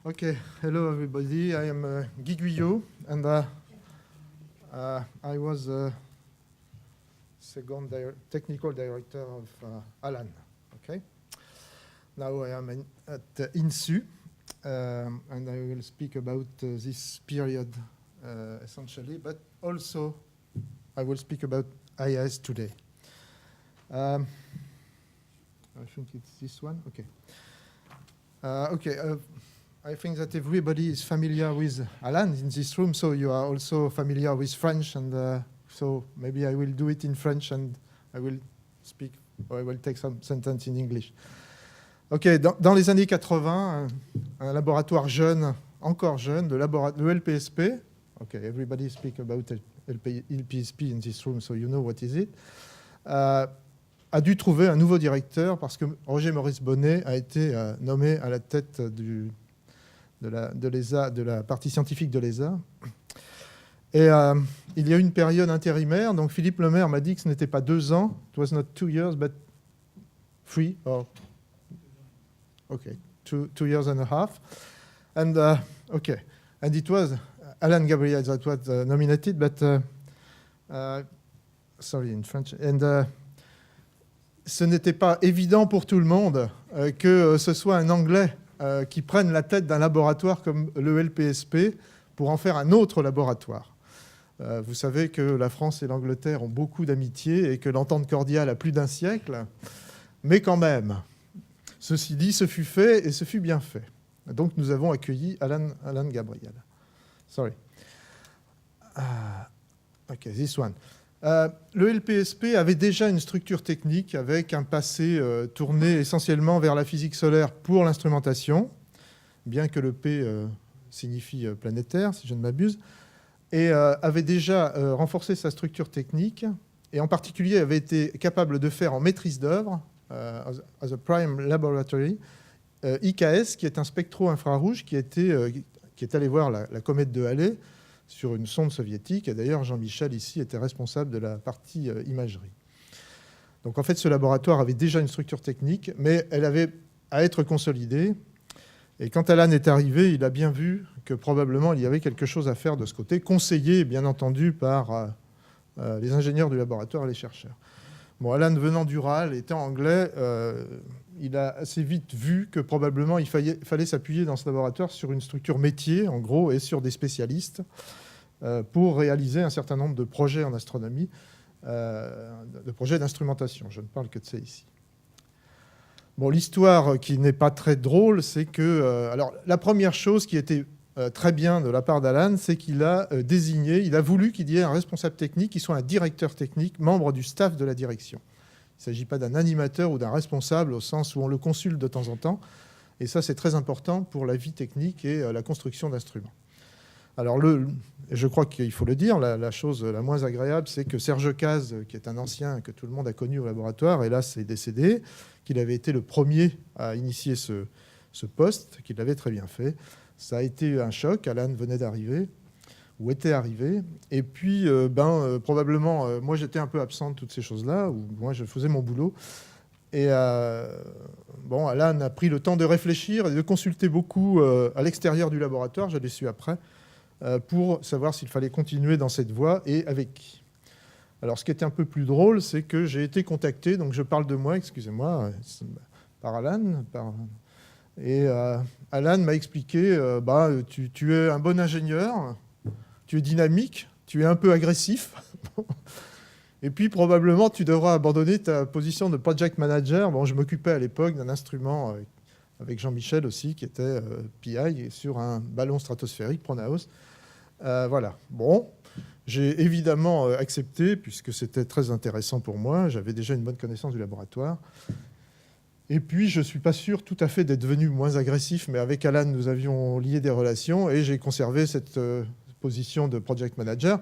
Okay, hello everybody. I am Guy Guyot, and I was second technical director of Alan. Okay. Now I am at INSU, and I will speak about this period essentially, but also I will speak about IIS today. I think it's this one. Okay. I think that everybody is familiar with Alan in this room, so you are also familiar with French, and so maybe I will do it in French and I will speak, or I will take some sentence in English. Ok, dans les années 80, un laboratoire jeune, encore jeune, le LPSP, ok, everybody speak about LPSP in this room, so you know what is it, a dû trouver un nouveau directeur parce que Roger Maurice Bonnet a été nommé à la tête de la partie scientifique de l'ESA. Et il y a eu une période intérimaire, donc Philippe Lemaire m'a dit que ce n'était pas 2 ans, it was not 2 years, but 3, or okay, 2 years and a half. And okay, and it was Alan Gabriel that was nominated, but sorry in French. And ce n'était pas évident pour tout le monde que ce soit un Anglais qui prenne la tête d'un laboratoire comme le LPSP pour en faire un autre laboratoire. Vous savez que la France et l'Angleterre ont beaucoup d'amitié et que l'entente cordiale a plus d'1 siècle, mais quand même, ceci dit, ce fut fait et ce fut bien fait. Donc nous avons accueilli Alan Gabriel. Sorry. OK, this one. Le LPSP avait déjà une structure technique avec un passé tourné essentiellement vers la physique solaire pour l'instrumentation, bien que le P signifie planétaire, si je ne m'abuse, et avait déjà renforcé sa structure technique, et en particulier avait été capable de faire en maîtrise d'œuvre, as a prime laboratory, IKS, qui est un spectro-infrarouge qui est allé voir la comète de Halley sur une sonde soviétique, et d'ailleurs Jean-Michel ici était responsable de la partie imagerie. Donc en fait ce laboratoire avait déjà une structure technique, mais elle avait à être consolidée, et quand Alan est arrivé, il a bien vu que probablement il y avait quelque chose à faire de ce côté, conseillé bien entendu par les ingénieurs du laboratoire et les chercheurs. Bon, Alan venant d'Ural, étant anglais, il a assez vite vu que probablement il fallait s'appuyer dans ce laboratoire sur une structure métier, en gros, et sur des spécialistes pour réaliser un certain nombre de projets en astronomie, de projets d'instrumentation. Je ne parle que de ça ici. Bon, l'histoire qui n'est pas très drôle, c'est que... alors, la première chose qui était très bien de la part d'Alan, c'est qu'il a désigné, il a voulu qu'il y ait un responsable technique qui soit un directeur technique, membre du staff de la direction. Il ne s'agit pas d'un animateur ou d'un responsable au sens où on le consulte de temps en temps. Et ça, c'est très important pour la vie technique et la construction d'instruments. Alors, je crois qu'il faut le dire, la chose la moins agréable, c'est que Serge Caz, qui est un ancien que tout le monde a connu au laboratoire, hélas, est décédé, qu'il avait été le premier à initier ce poste, qu'il l'avait très bien fait. Ça a été un choc. Alan venait d'arriver, ou était arrivé. Et puis, probablement, moi, j'étais un peu absent de toutes ces choses-là, ou moi, je faisais mon boulot. Et Alan a pris le temps de réfléchir et de consulter beaucoup à l'extérieur du laboratoire, je l'ai su après, pour savoir s'il fallait continuer dans cette voie et avec qui. Alors, ce qui était un peu plus drôle, c'est que j'ai été contacté, donc je parle de moi, excusez-moi, par Alan, et Alan m'a expliqué, tu es un bon ingénieur, tu es dynamique, tu es un peu agressif, et puis probablement tu devras abandonner ta position de project manager. Bon, je m'occupais à l'époque d'un instrument avec Jean-Michel aussi, qui était PI, sur un ballon stratosphérique, Pronaos. Voilà, bon, j'ai évidemment accepté, puisque c'était très intéressant pour moi, j'avais déjà une bonne connaissance du laboratoire. Et puis, je ne suis pas sûr tout à fait d'être devenu moins agressif, mais avec Alan, nous avions lié des relations et j'ai conservé cette position de project manager.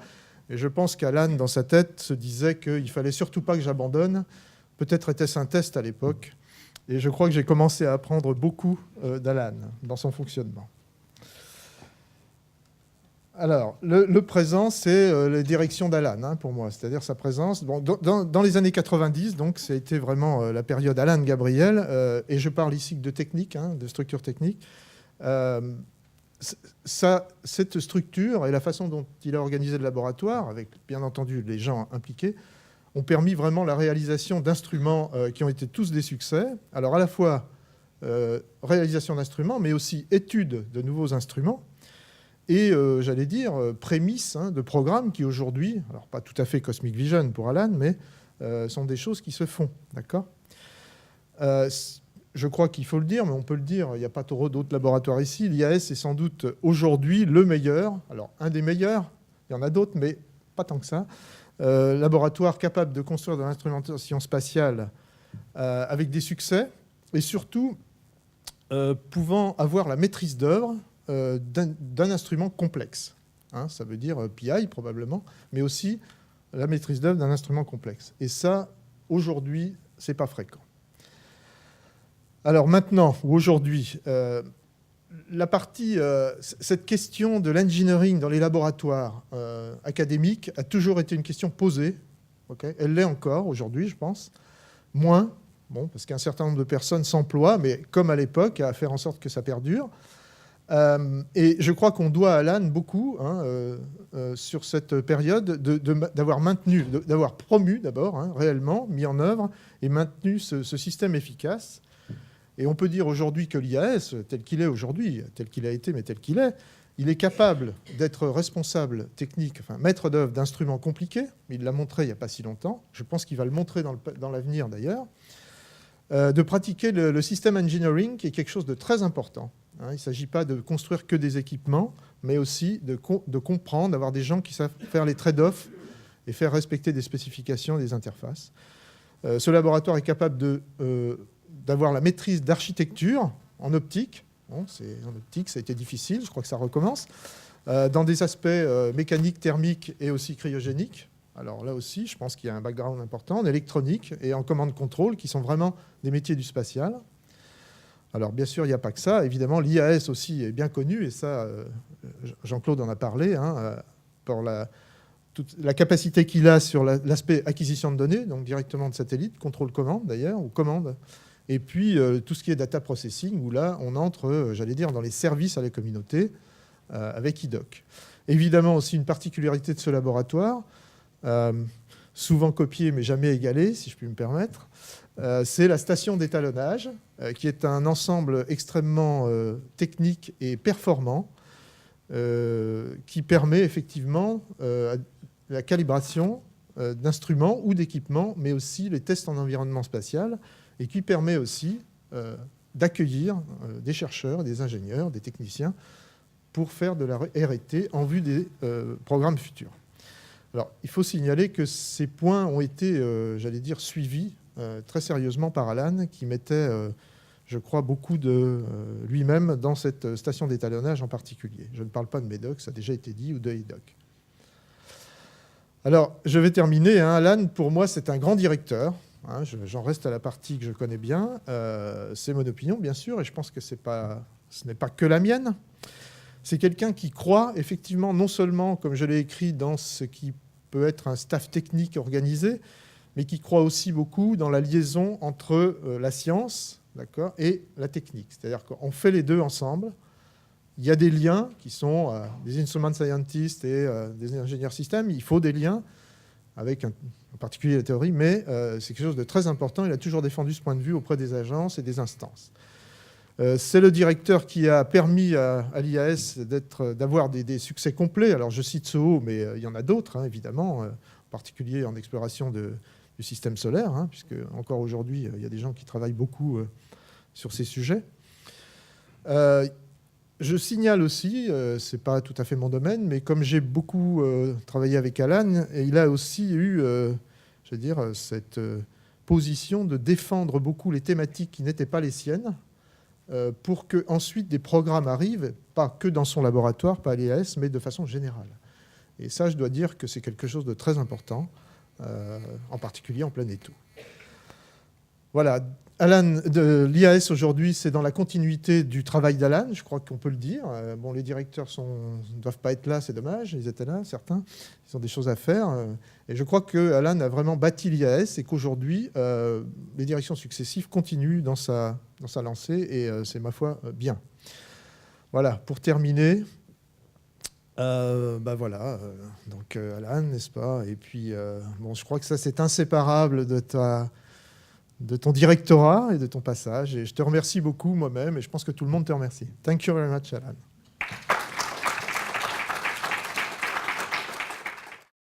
Et je pense qu'Alan, dans sa tête, se disait qu'il ne fallait surtout pas que j'abandonne. Peut-être était-ce un test à l'époque. Et je crois que j'ai commencé à apprendre beaucoup d'Alan dans son fonctionnement. Alors, le présent, c'est les directions d'Alan, pour moi, c'est-à-dire sa présence. Bon, dans les années 90, donc, ça a été vraiment la période Alan Gabriel, et je parle ici de technique, de structure technique. cette structure et la façon dont il a organisé le laboratoire, avec bien entendu les gens impliqués, ont permis vraiment la réalisation d'instruments qui ont été tous des succès. Alors à la fois réalisation d'instruments, mais aussi étude de nouveaux instruments et, j'allais dire, prémices de programmes qui aujourd'hui, alors pas tout à fait Cosmic Vision pour Alan, mais sont des choses qui se font, d'accord ? Je crois qu'il faut le dire, mais on peut le dire, il n'y a pas trop d'autres laboratoires ici. L'IAS est sans doute aujourd'hui le meilleur, alors un des meilleurs, il y en a d'autres, mais pas tant que ça, laboratoire capable de construire de l'instrumentation spatiale avec des succès, et surtout pouvant avoir la maîtrise d'œuvre d'un instrument complexe. Ça veut dire PI probablement, mais aussi la maîtrise d'œuvre d'un instrument complexe. Et ça, aujourd'hui, ce n'est pas fréquent. Alors maintenant, ou aujourd'hui, la partie, cette question de l'engineering dans les laboratoires académiques a toujours été une question posée. Okay, elle l'est encore aujourd'hui, je pense. Moins, bon, parce qu'un certain nombre de personnes s'emploient, mais comme à l'époque, à faire en sorte que ça perdure. Et je crois qu'on doit à Alan beaucoup, sur cette période, d'avoir maintenu, d'avoir promu d'abord, réellement, mis en œuvre et maintenu ce système efficace. Et on peut dire aujourd'hui que l'IAS, tel qu'il est aujourd'hui, tel qu'il a été, mais tel qu'il est, il est capable d'être responsable technique, enfin maître d'œuvre d'instruments compliqués. Il l'a montré il n'y a pas si longtemps. Je pense qu'il va le montrer dans l'avenir d'ailleurs. De pratiquer le système engineering, qui est quelque chose de très important. Il ne s'agit pas de construire que des équipements, mais aussi de comprendre, d'avoir des gens qui savent faire les trade-offs et faire respecter des spécifications des interfaces. Ce laboratoire est capable d'avoir la maîtrise d'architecture en optique. Bon, en optique, ça a été difficile, je crois que ça recommence. Dans des aspects mécaniques, thermiques et aussi cryogéniques. Alors là aussi, je pense qu'il y a un background important en électronique et en command control, qui sont vraiment des métiers du spatial. Alors bien sûr, il n'y a pas que ça. Évidemment, l'IAS aussi est bien connu, et ça, Jean-Claude en a parlé, pour toute la capacité qu'il a sur l'aspect acquisition de données, donc directement de satellite, contrôle-commande d'ailleurs, ou commande, et puis tout ce qui est data processing, où là, on entre, j'allais dire, dans les services à la communauté avec IDOC. Évidemment, aussi une particularité de ce laboratoire, souvent copiée mais jamais égalée, si je puis me permettre, c'est la station d'étalonnage, qui est un ensemble extrêmement technique et performant, qui permet effectivement la calibration d'instruments ou d'équipements, mais aussi les tests en environnement spatial, et qui permet aussi d'accueillir des chercheurs, des ingénieurs, des techniciens pour faire de la R&T en vue des programmes futurs. Alors, il faut signaler que ces points ont été, j'allais dire, suivis très sérieusement par Alan, qui mettait, je crois, beaucoup de lui-même dans cette station d'étalonnage en particulier. Je ne parle pas de MEDOC, ça a déjà été dit, ou de IDOC. Alors, je vais terminer. Alan, pour moi, c'est un grand directeur. J'en reste à la partie que je connais bien. C'est mon opinion, bien sûr, et je pense que ce n'est pas que la mienne. C'est quelqu'un qui croit, effectivement, non seulement, comme je l'ai écrit, dans ce qui peut être un staff technique organisé, mais qui croit aussi beaucoup dans la liaison entre la science, d'accord, et la technique. C'est-à-dire qu'on fait les deux ensemble. Il y a des liens qui sont des instrument scientists et des ingénieurs systèmes. Il faut des liens avec en particulier la théorie, mais c'est quelque chose de très important. Il a toujours défendu ce point de vue auprès des agences et des instances. C'est le directeur qui a permis à l'IAS d'avoir des succès complets. Alors je cite SOHO, mais il y en a d'autres, évidemment, en particulier en exploration du système solaire, puisque encore aujourd'hui, il y a des gens qui travaillent beaucoup sur ces sujets. Je signale aussi, ce n'est pas tout à fait mon domaine, mais comme j'ai beaucoup travaillé avec Alan, il a aussi eu, je veux dire, cette position de défendre beaucoup les thématiques qui n'étaient pas les siennes, pour que ensuite des programmes arrivent, pas que dans son laboratoire, pas à l'IAS, mais de façon générale. Et ça, je dois dire que c'est quelque chose de très important, en particulier en plein étau. Voilà. Alan, de l'IAS aujourd'hui, c'est dans la continuité du travail d'Alan, je crois qu'on peut le dire. Bon, les directeurs ne doivent pas être là, c'est dommage, ils étaient là, certains, ils ont des choses à faire. Et je crois qu'Alan a vraiment bâti l'IAS et qu'aujourd'hui, les directions successives continuent dans sa lancée, et c'est, ma foi, bien. Voilà, pour terminer, voilà, donc Alan, n'est-ce pas? Et puis, bon, je crois que ça, c'est inséparable de ton directorat et de ton passage. Et je te remercie beaucoup moi-même et je pense que tout le monde te remercie. Thank you very much, Alan.